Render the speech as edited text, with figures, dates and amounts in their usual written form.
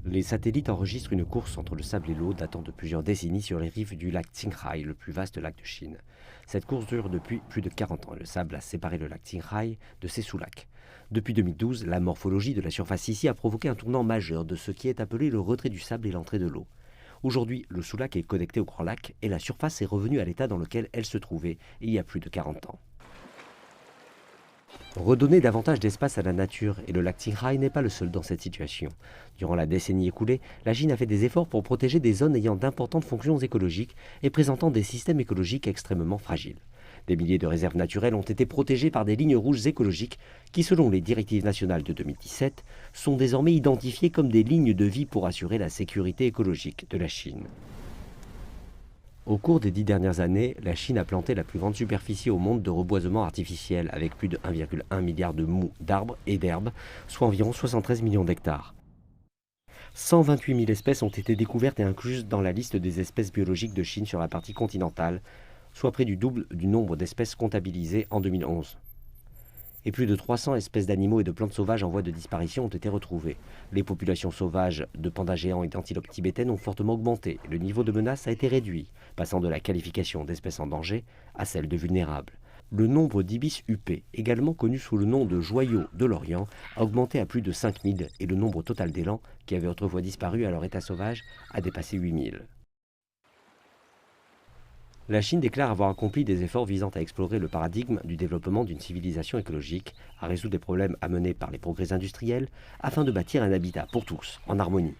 Les satellites enregistrent une course entre le sable et l'eau datant de plusieurs décennies sur les rives du lac Qinghai, le plus vaste lac de Chine. Cette course dure depuis plus de 40 ans et le sable a séparé le lac Qinghai de ses sous-lacs. Depuis 2012, la morphologie de la surface ici a provoqué un tournant majeur de ce qui est appelé le retrait du sable et l'entrée de l'eau. Aujourd'hui, le sous-lac est connecté au grand lac et la surface est revenue à l'état dans lequel elle se trouvait il y a plus de 40 ans. Redonner davantage d'espace à la nature, et le lac Qinghai n'est pas le seul dans cette situation. Durant la décennie écoulée, la Chine a fait des efforts pour protéger des zones ayant d'importantes fonctions écologiques et présentant des systèmes écologiques extrêmement fragiles. Des milliers de réserves naturelles ont été protégées par des lignes rouges écologiques qui, selon les directives nationales de 2017, sont désormais identifiées comme des lignes de vie pour assurer la sécurité écologique de la Chine. Au cours des 10 dernières années, la Chine a planté la plus grande superficie au monde de reboisement artificiel, avec plus de 1,1 milliard de mous d'arbres et d'herbes, soit environ 73 millions d'hectares. 128 000 espèces ont été découvertes et incluses dans la liste des espèces biologiques de Chine sur la partie continentale, soit près du double du nombre d'espèces comptabilisées en 2011. Et plus de 300 espèces d'animaux et de plantes sauvages en voie de disparition ont été retrouvées. Les populations sauvages de pandas géants et d'antilopes tibétaines ont fortement augmenté et le niveau de menace a été réduit, passant de la qualification d'espèces en danger à celle de vulnérables. Le nombre d'ibis huppés, également connu sous le nom de joyaux de l'Orient, a augmenté à plus de 5000 et le nombre total d'élans, qui avaient autrefois disparu à leur état sauvage, a dépassé 8000. La Chine déclare avoir accompli des efforts visant à explorer le paradigme du développement d'une civilisation écologique, à résoudre les problèmes amenés par les progrès industriels, afin de bâtir un habitat pour tous, en harmonie.